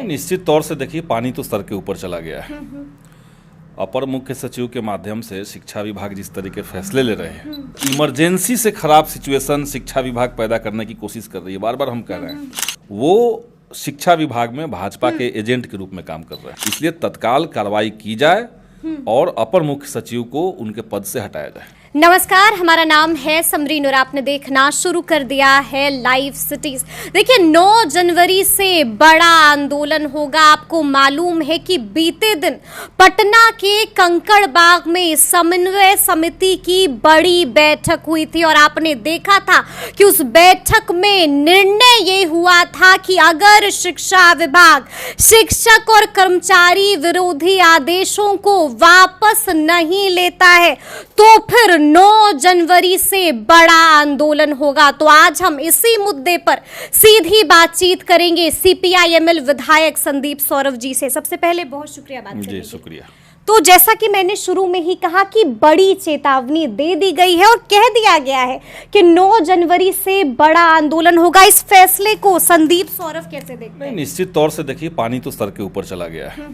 निश्चित तौर से देखिए, पानी तो सर के ऊपर चला गया है। अपर मुख्य सचिव के माध्यम से शिक्षा विभाग जिस तरीके फैसले ले रहे हैं, इमरजेंसी से खराब सिचुएशन शिक्षा विभाग पैदा करने की कोशिश कर रही है। बार बार हम कह रहे हैं, वो शिक्षा विभाग में भाजपा के एजेंट के रूप में काम कर रहे हैं। इसलिए तत्काल कार्रवाई की जाए और अपर मुख्य सचिव को उनके पद से हटाया जाए। नमस्कार, हमारा नाम है समरीन और आपने देखना शुरू कर दिया है लाइव सिटीज। देखिए, 9 जनवरी से बड़ा आंदोलन होगा। आपको मालूम है कि बीते दिन पटना के कंकड़बाग में समन्वय समिति की बड़ी बैठक हुई थी और आपने देखा था कि उस बैठक में निर्णय ये हुआ था कि अगर शिक्षा विभाग शिक्षक और कर्मचारी विरोधी आदेशों को वापस नहीं लेता है तो फिर 9 जनवरी से बड़ा आंदोलन होगा। तो आज हम इसी मुद्दे पर सीधी बातचीत करेंगे सीपीआई-एमएल विधायक संदीप सौरभ जी से। सबसे पहले बहुत शुक्रिया बात करने के लिए। जी शुक्रिया। तो जैसा कि मैंने शुरू में ही कहा कि बड़ी चेतावनी दे दी गई है और कह दिया गया है कि 9 जनवरी से बड़ा आंदोलन होगा। इस फैसले को संदीप सौरभ कैसे देखते हैं? निश्चित तौर से देखिए, पानी तो सर के ऊपर चला गया है।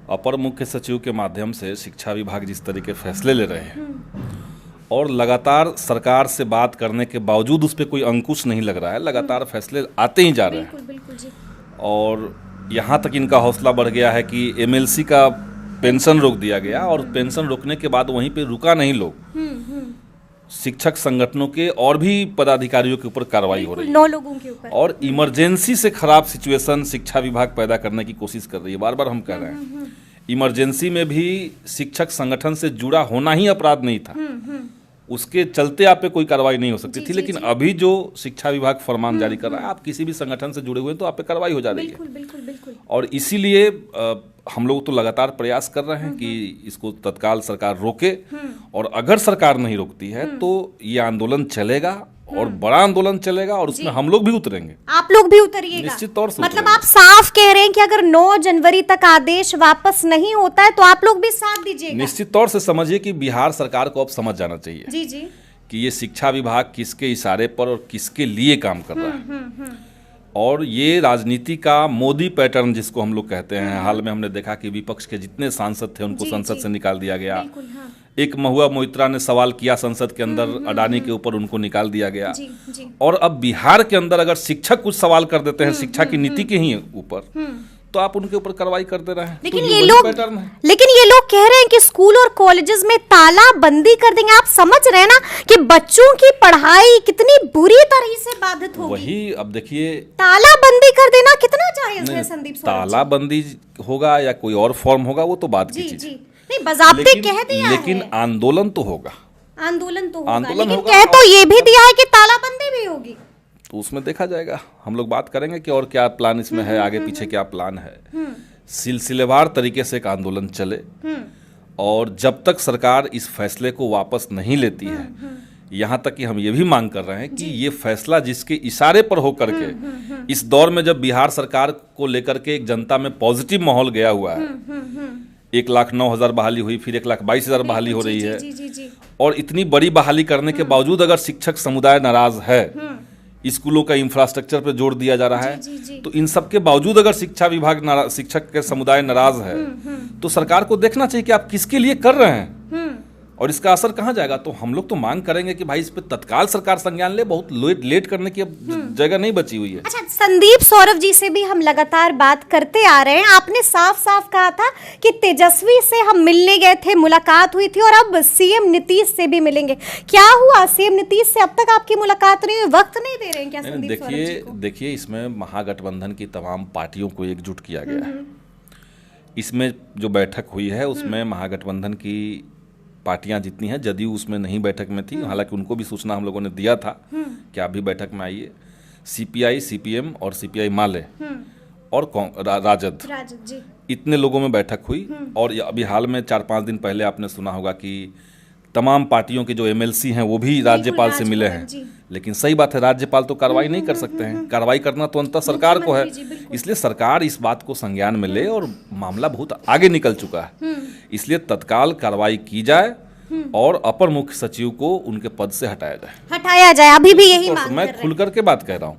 अपर मुख्य सचिव के माध्यम से शिक्षा विभाग जिस तरीके फैसले ले रहे हैं और लगातार सरकार से बात करने के बावजूद उस पर कोई अंकुश नहीं लग रहा है, लगातार फैसले आते ही जा रहे हैं। बिल्कुल जी। और यहाँ तक इनका हौसला बढ़ गया है कि एमएलसी का पेंशन रोक दिया गया और पेंशन रोकने के बाद वहीं पे रुका नहीं लोग, शिक्षक संगठनों के और भी पदाधिकारियों के ऊपर कार्रवाई हो रही है, 9 लोगों के ऊपर, और इमरजेंसी से खराब सिचुएशन शिक्षा विभाग पैदा करने की कोशिश कर रही है। बार बार हम कह रहे हैं, इमरजेंसी में भी शिक्षक संगठन से जुड़ा होना ही अपराध नहीं था, उसके चलते आप पे कोई कार्रवाई नहीं हो सकती थी। लेकिन अभी जो शिक्षा विभाग फरमान जारी कर रहा है, आप किसी भी संगठन से जुड़े हुए हैं तो आप पे कार्रवाई हो जा रही है। बिल्कुल। और इसीलिए हम लोग तो लगातार प्रयास कर रहे हैं कि इसको तत्काल सरकार रोके, और अगर सरकार नहीं रोकती है तो ये आंदोलन चलेगा और बड़ा आंदोलन चलेगा और उसमें हम लोग भी उतरेंगे। आप लोग भी उतरिएगा? निश्चित तौर से। मतलब आप साफ कह रहे हैं कि अगर 9 जनवरी तक आदेश वापस नहीं होता है तो आप लोग भी साथ दीजिएगा? निश्चित तौर से। समझिए कि बिहार सरकार को अब समझ जाना चाहिए जी कि ये शिक्षा विभाग किसके इशारे पर और किसके लिए काम कर रहा है। और ये राजनीति का मोदी पैटर्न जिसको हम लोग कहते हैं, हाल में हमने देखा कि विपक्ष के जितने सांसद थे उनको संसद से निकाल दिया गया। एक महुआ मोइत्रा ने सवाल किया संसद के अंदर अडानी के ऊपर, उनको निकाल दिया गया। और अब बिहार के अंदर अगर शिक्षक कुछ सवाल कर देते हैं शिक्षा की नीति के ही ऊपर, तो आप उनके ऊपर कार्रवाई करते रहे। लेकिन ये लोग कह रहे हैं कि स्कूल और कॉलेजेस में ताला बंदी कर देंगे। आप समझ रहे हैं ना कि बच्चों की पढ़ाई कितनी बुरी तरह से बाधित होगी। वही अब देखिए, ताला बंदी कर देना कितना जायज है संदीप सौरभ? ताला बंदी होगा या कोई और फॉर्म होगा वो तो बात की चीज है। नहीं, बाज़ाब्ते कह दिया है। लेकिन आंदोलन तो होगा। लेकिन कह तो ये भी दिया है कि तालाबंदी भी होगी। तो उसमें देखा जाएगा, हम लोग बात करेंगे कि और क्या प्लान इसमें है, आगे पीछे क्या प्लान है। सिलसिलेवार तरीके से एक आंदोलन चले, और जब तक सरकार इस फैसले को वापस नहीं लेती है, यहाँ तक कि हम ये भी मांग कर रहे हैं कि ये फैसला जिसके इशारे पर हो करके इस दौर में जब बिहार सरकार को लेकर के एक जनता में पॉजिटिव माहौल गया हुआ है, 1,09,000 बहाली हुई, फिर 1,22,000 बहाली हो रही है, और इतनी बड़ी बहाली करने के बावजूद अगर शिक्षक समुदाय नाराज है, स्कूलों का इंफ्रास्ट्रक्चर पर जोर दिया जा रहा है, तो इन सब के बावजूद अगर शिक्षा विभाग शिक्षक के समुदाय नाराज है, तो सरकार को देखना चाहिए कि आप किसके लिए कर रहे हैं और इसका असर कहाँ जाएगा। तो हम लोग तो मांग करेंगे कि भाई इस पे तत्काल सरकार संज्ञान ले, बहुत लेट करने की अब जगह नहीं बची हुई है। अच्छा, संदीप सौरभ जी से भी हम लगातार बात करते आ रहे हैं। आपने साफ साफ कहा था कि तेजस्वी से हम मिलने गए थे, मुलाकात हुई थी, और अब सीएम नीतीश से भी मिलेंगे। क्या हुआ? सीएम नीतीश से अब तक आपकी मुलाकात नहीं हुई, वक्त नहीं दे रहे हैं क्या संदीप सौरभ जी को? देखिए, इसमें महागठबंधन की तमाम पार्टियों को एकजुट किया गया है। इसमें जो बैठक हुई है उसमें महागठबंधन की पार्टियां जितनी हैं, जदयू उसमें नहीं बैठक में थी, हालांकि उनको भी सूचना हम लोगों ने दिया था कि आप भी बैठक में आइए। सीपीआई, सीपीएम और सीपीआई माले और राजद जी, इतने लोगों में बैठक हुई। और अभी हाल में 4-5 दिन पहले आपने सुना होगा कि तमाम पार्टियों के जो एमएलसी हैं वो भी राज्यपाल से मिले हैं। लेकिन सही बात है, राज्यपाल तो कार्रवाई नहीं कर सकते हैं, कार्रवाई करना तो अंततः सरकार को है। इसलिए सरकार इस बात को संज्ञान में ले, और मामला बहुत आगे निकल चुका है, इसलिए तत्काल कार्रवाई की जाए और अपर मुख्य सचिव को उनके पद से हटाया जाए। अभी भी यही मांग मैं खुल करके बात कह रहा हूँ।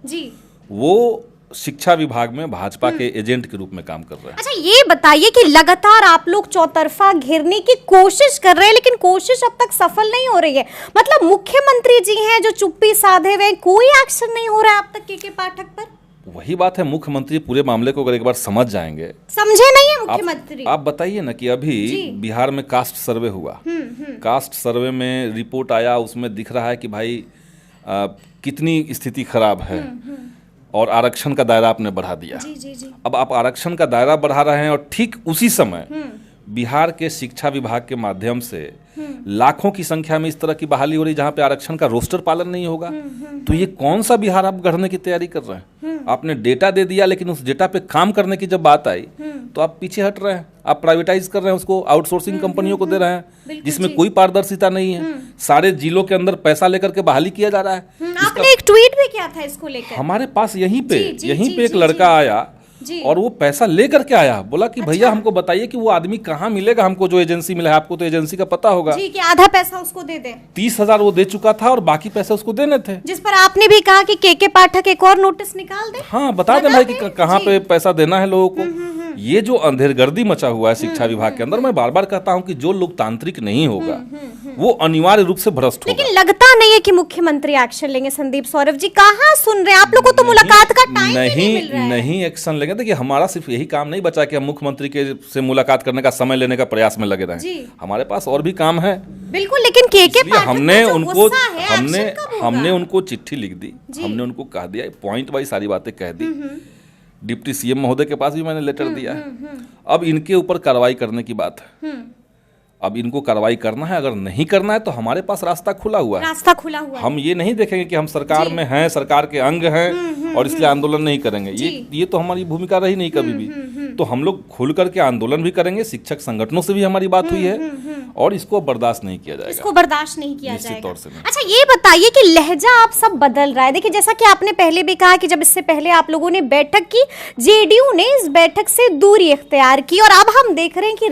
वो शिक्षा विभाग में भाजपा के एजेंट के रूप में काम कर रहे हैं। अच्छा, ये बताइए कि लगातार आप लोग चौतरफा घेरने की कोशिश कर रहे हैं, लेकिन कोशिश अब तक सफल नहीं हो रही है। मतलब मुख्यमंत्री जी हैं जो चुप्पी साधे हुए, कोई एक्शन नहीं हो रहा है अब तक के पाठक पर। वही बात है, मुख्यमंत्री पूरे मामले को अगर एक बार समझ जाएंगे। समझे नहीं है मुख्यमंत्री। आप बताइए ना कि अभी बिहार में कास्ट सर्वे हुआ, कास्ट सर्वे में रिपोर्ट आया, उसमें दिख रहा है कि भाई कितनी स्थिति खराब है, और आरक्षण का दायरा आपने बढ़ा दिया। जी। अब आप आरक्षण का दायरा बढ़ा रहे हैं और ठीक उसी समय बिहार के शिक्षा विभाग के माध्यम से लाखों की संख्या में इस तरह की बहाली हो रही जहां पे आरक्षण का रोस्टर पालन नहीं होगा। तो ये कौन सा बिहार आप गढ़ने की तैयारी कर रहे हैं? आपने डेटा दे दिया, लेकिन उस डेटा पे काम करने की जब बात आई तो आप पीछे हट रहे हैं। आप प्राइवेटाइज कर रहे हैं उसको, आउटसोर्सिंग कंपनियों को दे रहे हैं, जिसमें कोई पारदर्शिता नहीं है। सारे जिलों के अंदर पैसा लेकर के बहाली किया जा रहा है। आपने एक ट्वीट भी किया था इसको लेकर। हमारे पास यहीं पे एक लड़का आया और वो पैसा लेकर के आया, बोला कि भैया हमको बताइए कि वो आदमी कहाँ मिलेगा हमको, जो एजेंसी मिला है। आपको तो एजेंसी का पता होगा जी, कि आधा पैसा उसको दे दे। 30,000 वो दे चुका था और बाकी पैसे उसको देने थे, जिस पर आपने भी कहा कि के पाठक एक और नोटिस निकाल दे। हाँ, बता दें भाई कि कहाँ पे पैसा देना है लोगों को। ये जो अंधेरगर्दी मचा हुआ है शिक्षा विभाग के अंदर, मैं बार बार कहता हूँ कि जो लोकतांत्रिक नहीं होगा वो अनिवार्य रूप से भ्रष्ट होगा। लेकिन लगता नहीं है कि मुख्यमंत्री एक्शन लेंगे। संदीप सौरभ जी कहाँ सुन रहे हैं? आप लोगों को तो मुलाकात का टाइम नहीं मिल रहा है। नहीं एक्शन लेंगे। देखिए, हमारा सिर्फ यही काम नहीं बचा कि हम मुख्यमंत्री के से मुलाकात करने का समय लेने का प्रयास में लगे रहे। हमारे पास और भी काम है। बिल्कुल, लेकिन के हमने उनको चिट्ठी लिख दी, हमने उनको कह दिया, पॉइंट वाइज सारी बातें कह दी। डिप्टी सीएम महोदय के पास भी मैंने लेटर दिया है। अब इनके ऊपर कार्रवाई करने की बात है। अब इनको कार्रवाई करना है, अगर नहीं करना है तो हमारे पास रास्ता खुला हुआ है। हम ये नहीं देखेंगे कि हम सरकार में हैं, सरकार के अंग हैं और इसलिए आंदोलन नहीं करेंगे। ये तो हमारी भूमिका रही नहीं कभी भी। तो हम लोग खुल करके आंदोलन भी करेंगे। शिक्षक संगठनों से भी हमारी बात हुई है और इसको बर्दाश्त नहीं किया जाएगा। इसको बर्दाश्त नहीं किया निश्चित तौर से। अच्छा, ये बताइए कि लहजा आप सब बदल रहा है। देखिए, जैसा कि आपने पहले भी कहा कि जब इससे पहले आप लोगों ने बैठक की, जेडीयू ने इस बैठक से दूरी इख्तियार की, और अब हम देख रहे हैं कि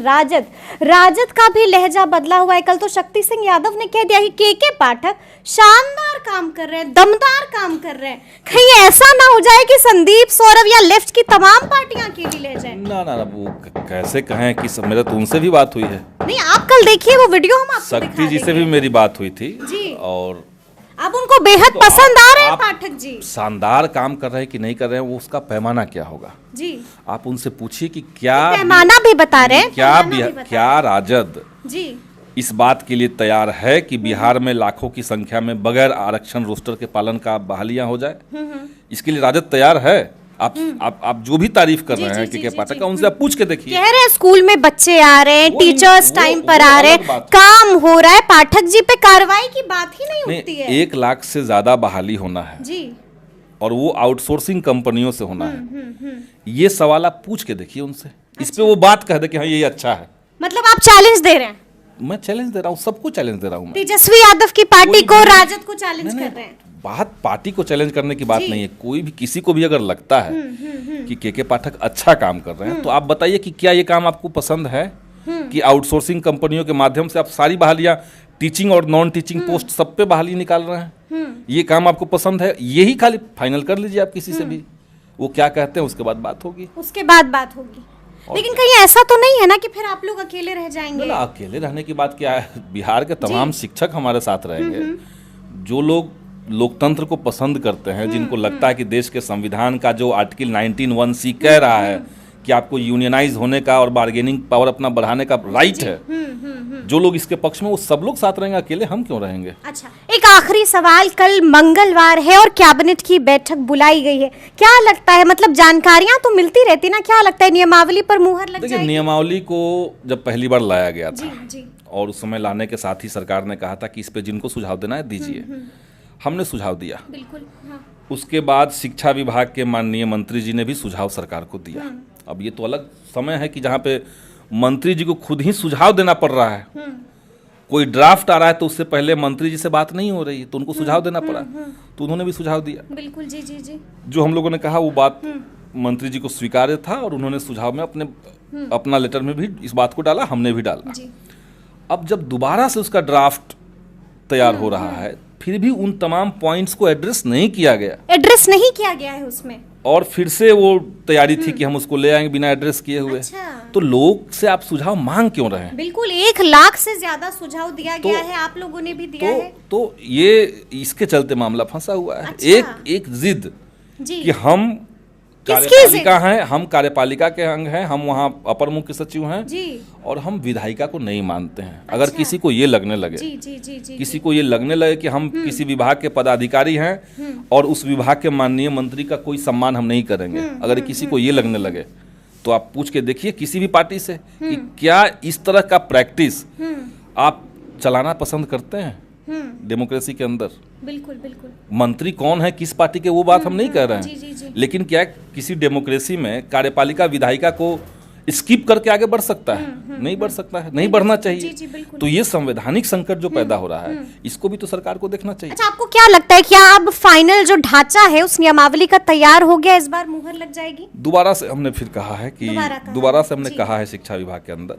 राजद का भी लहजा बदला हुआ है। कल तो शक्ति सिंह यादव ने कह दिया कि के पाठक शानदार काम कर रहे हैं, दमदार काम कर रहे हैं। कहीं ऐसा ना हो जाए कि संदीप सौरभ या लेफ्ट की तमाम पार्टियां अकेली ले जाए। ना, वो कैसे कहें कि मेरा तो उनसे भी बात हुई है। नहीं, आप कल देखिए वो वीडियो, हम आपको शक्ति जी से भी मेरी बात हुई थी जी। और अब उनको बेहद पसंद आ रहे हैं पाठक जी। शानदार काम कर रहे हैं कि नहीं कर रहे हैं, वो उसका पैमाना क्या होगा जी। आप उनसे पूछिए कि क्या पैमाना भी बता रहे हैं, क्या राजद जी इस बात के लिए तैयार है कि बिहार में लाखों की संख्या में बगैर आरक्षण रोस्टर के पालन का बहालियां हो जाए? इसके लिए राजद तैयार है। आप जो भी तारीफ कर रहे हैं कि पाठक का, उनसे आप पूछ के देखिए। कह रहे हैं स्कूल में बच्चे आ रहे हैं, टीचर्स टाइम पर आ रहे हैं, काम हो रहा है, पाठक जी पे कार्रवाई की बात ही नहीं उठती है। 1 लाख से ज्यादा बहाली होना है जी, और वो आउटसोर्सिंग कंपनियों से होना है। ये सवाल आप पूछ के देखिए उनसे। इस पे वो बात कह दे कि हाँ ये अच्छा है। मतलब आप चैलेंज दे रहे हैं? मैं चैलेंज दे रहा हूँ, सबको चैलेंज दे रहा हूँ। तेजस्वी यादव की पार्टी को, राजद को चैलेंज कर रहे हैं। बात पार्टी को चैलेंज करने की बात नहीं है। कोई भी, किसी को भी अगर लगता है कि के पाठक अच्छा काम कर रहे हैं तो आप बताइए कि क्या ये काम आपको पसंद है कि आउटसोर्सिंग कंपनियों के माध्यम से आप सारी बहालियां, टीचिंग और नॉन टीचिंग पोस्ट सब पे बहाली निकाल रहे हैं? ये काम आपको पसंद है? यही खाली फाइनल कर लीजिए आप किसी से भी, वो क्या कहते हैं उसके बाद बात होगी। लेकिन कहीं ऐसा तो नहीं है ना कि फिर आप लोग अकेले रह जाएंगे? अकेले रहने की बात क्या है, बिहार के तमाम शिक्षक हमारे साथ रहेंगे। जो लोग लोकतंत्र को पसंद करते हैं, जिनको लगता है कि देश के संविधान का जो आर्टिकल 19(1)(c) कह रहा है कि आपको यूनियनाइज होने का और बार्गेनिंग पावर अपना बढ़ाने का राइट है, जो लोग इसके पक्ष में वो सब लोग साथ रहेंगे। अकेले हम क्यों रहेंगे? अच्छा, एक आखिरी सवाल, कल मंगलवार है और कैबिनेट की बैठक बुलाई गई है, क्या लगता है, मतलब जानकारियां तो मिलती रहती ना, क्या लगता है नियमावली पर मुहर लग जाएगी? नियमावली को जब पहली बार लाया गया था जी। और उस समय लाने के साथ ही सरकार ने कहा था कि इस पे जिनको सुझाव देना है दीजिए। हमने सुझाव दिया, बिल्कुल, हाँ। उसके बाद शिक्षा विभाग के माननीय मंत्री जी ने भी सुझाव सरकार को दिया। अब ये तो अलग समय है कि जहाँ पे मंत्री जी को खुद ही सुझाव देना पड़ रहा है। कोई ड्राफ्ट आ रहा है तो उससे पहले मंत्री जी से बात नहीं हो रही है तो उनको सुझाव देना पड़ा, तो उन्होंने भी सुझाव दिया। बिल्कुल, जी। जो हम लोगों ने कहा वो बात मंत्री जी को स्वीकार्य था और उन्होंने सुझाव में अपना लेटर में भी इस बात को डाला, हमने भी डाला। अब जब दोबारा से उसका ड्राफ्ट तैयार हो रहा है, फिर भी उन तमाम पॉइंट्स को एड्रेस नहीं किया गया है उसमें, और फिर से वो तैयारी थी कि हम उसको ले आएंगे बिना एड्रेस किए हुए। अच्छा। तो लोग से आप सुझाव मांग क्यों रहे हैं? बिल्कुल 1 लाख से ज्यादा सुझाव दिया गया है, आप लोगों ने भी दिया है। तो ये इसके चलते मामला फंसा हुआ है। अच्छा। एक जिद जी। कि हम कार्यपालिका हैं, हम कार्यपालिका के अंग हैं, हम वहाँ अपर मुख्य सचिव हैं जी। और हम विधायिका को नहीं मानते हैं। अगर किसी को ये लगने लगे, जी जी जी जी, किसी को ये लगने लगे कि हम किसी विभाग के पदाधिकारी हैं और उस विभाग के माननीय मंत्री का कोई सम्मान हम नहीं करेंगे, अगर किसी को ये लगने लगे तो आप पूछ के देखिए किसी भी पार्टी से कि क्या इस तरह का प्रैक्टिस आप चलाना पसंद करते हैं डेमोक्रेसी के अंदर? बिल्कुल बिल्कुल। मंत्री कौन है, किस पार्टी के, वो बात हम नहीं कर रहे हैं। जी जी जी। लेकिन क्या है, किसी डेमोक्रेसी में कार्यपालिका विधायिका को स्किप करके आगे बढ़ सकता है? नहीं बढ़ सकता है, नहीं बढ़ना चाहिए। जी जी बिल्कुल। तो ये संवैधानिक संकट जो पैदा हो रहा है, इसको भी तो सरकार को देखना चाहिए। अच्छा, आपको क्या लगता है, क्या अब फाइनल जो ढांचा है उस नियमावली का तैयार हो गया, इस बार मुहर लग जाएगी? दोबारा से हमने फिर कहा है कि दोबारा से हमने जी। कहा है शिक्षा विभाग के अंदर,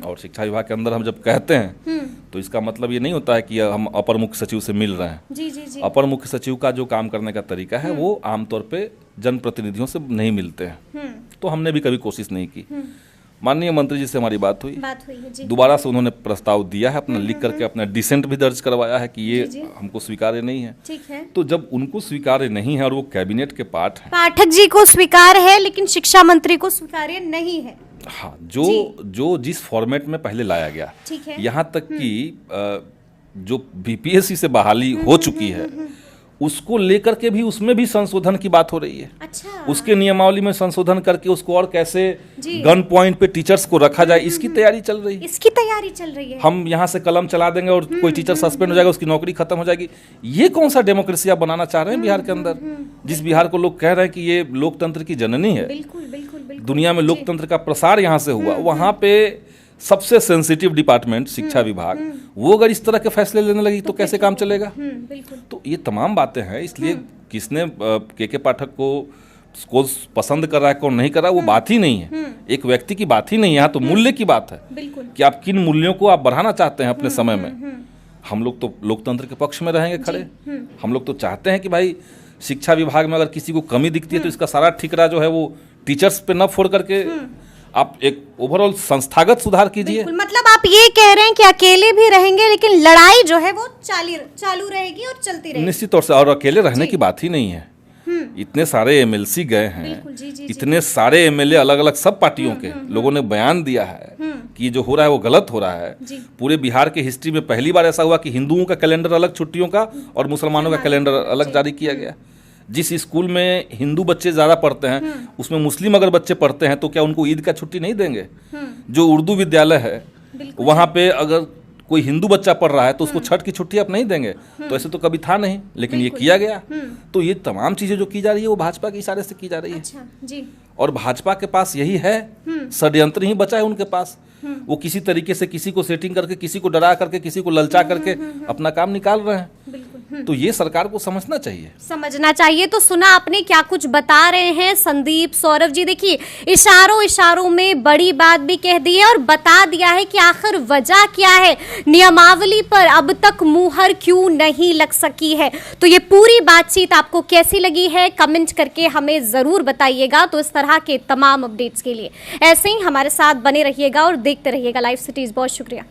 और शिक्षा विभाग के अंदर हम जब कहते हैं तो इसका मतलब ये नहीं होता है कि हम अपर मुख्य सचिव से मिल रहे हैं। जी जी जी। अपर मुख्य सचिव का जो काम करने का तरीका है वो आमतौर पे जनप्रतिनिधियों से नहीं मिलते हैं, तो हमने भी कभी कोशिश नहीं की। माननीय मंत्री जी से हमारी बात हुई है जी। दोबारा से उन्होंने प्रस्ताव दिया है, अपना लिख करके अपना डिसेंट भी दर्ज करवाया है कि ये हमको स्वीकार्य नहीं है। ठीक है। तो जब उनको स्वीकार्य नहीं है और वो कैबिनेट के पार्ट हैं, पाठक जी को स्वीकार है लेकिन शिक्षा मंत्री को स्वीकार्य नहीं है। हाँ, जो जिस फॉर्मेट में पहले लाया गया, ठीक है। यहाँ तक कि जो बीपीएससी से बहाली हो चुकी है उसको लेकर के भी उसमें भी संशोधन की बात हो रही है। अच्छा। उसके नियमावली में संशोधन करके उसको और कैसे गन पॉइंट पे टीचर्स को रखा जाए, इसकी तैयारी चल रही है। इसकी तैयारी चल रही है। हम यहाँ से कलम चला देंगे और कोई टीचर सस्पेंड हो जाएगा, उसकी नौकरी खत्म हो जाएगी। ये कौन सा डेमोक्रेसी आप बनाना चाह रहे हैं बिहार के अंदर, जिस बिहार को लोग कह रहे हैं कि ये लोकतंत्र की जननी है। बिल्कुल बिल्कुल बिल्कुल। दुनिया में लोकतंत्र का प्रसार यहाँ से हुआ, वहाँ पे सबसे सेंसिटिव डिपार्टमेंट शिक्षा विभाग, वो अगर इस तरह के फैसले लेने लगी तो कैसे काम चलेगा? बिल्कुल। तो ये तमाम बातें हैं, इसलिए किसने के पाठक को पसंद कर रहा है कौन नहीं कर रहा है वो बात ही नहीं है, एक व्यक्ति की बात ही नहीं है। यहाँ तो मूल्य की बात है कि आप किन मूल्यों को आप बढ़ाना चाहते हैं अपने समय में। हम लोग तो लोकतंत्र के पक्ष में रहेंगे खड़े। हम लोग तो चाहते हैं कि भाई शिक्षा विभाग में अगर किसी को कमी दिखती है तो इसका सारा ठिकरा जो है वो टीचर्स पे न फोड़ करके आप एक ओवरऑल संस्थागत सुधार कीजिए। मतलब आप ये कह रहे हैं कि अकेले भी रहेंगे लेकिन लड़ाई जो है वो चालू रहेगी और चलती रहेगी। निश्चित तौर से, और अकेले रहने की बात ही नहीं है। इतने सारे एमएलसी गए हैं, इतने सारे एमएलए अलग अलग सब पार्टियों के लोगों ने बयान दिया है कि जो हो रहा है वो गलत हो रहा है। पूरे बिहार के हिस्ट्री में पहली बार ऐसा हुआ कि हिंदुओं का कैलेंडर अलग छुट्टियों का और मुसलमानों का कैलेंडर अलग जारी किया गया। जिस स्कूल में हिंदू बच्चे ज़्यादा पढ़ते हैं उसमें मुस्लिम अगर बच्चे पढ़ते हैं तो क्या उनको ईद का छुट्टी नहीं देंगे? जो उर्दू विद्यालय है वहाँ पे अगर कोई हिंदू बच्चा पढ़ रहा है तो उसको छठ की छुट्टी आप नहीं देंगे? तो ऐसे तो कभी था नहीं, लेकिन ये किया गया। तो ये तमाम चीज़ें जो की जा रही है वो भाजपा के इशारे से की जा रही है। अच्छा, जी। और भाजपा के पास यही है, षड्यंत्र ही बचा है उनके पास। वो किसी तरीके से किसी को सेटिंग करके, किसी को डरा करके, किसी को ललचा करके अपना काम निकाल रहे हैं। तो ये सरकार को समझना चाहिए। तो सुना आपने क्या कुछ बता रहे हैं संदीप सौरभ जी। देखिए, इशारों में बड़ी बात भी कह दी है और बता दिया है कि आखिर वजह क्या है, नियमावली पर अब तक मुहर क्यों नहीं लग सकी है। तो ये पूरी बातचीत आपको कैसी लगी है कमेंट करके हमें जरूर बताइएगा। तो इस तरह के तमाम अपडेट्स के लिए ऐसे ही हमारे साथ बने रहिएगा और देखते रहिएगा लाइव सिटीज। बहुत शुक्रिया।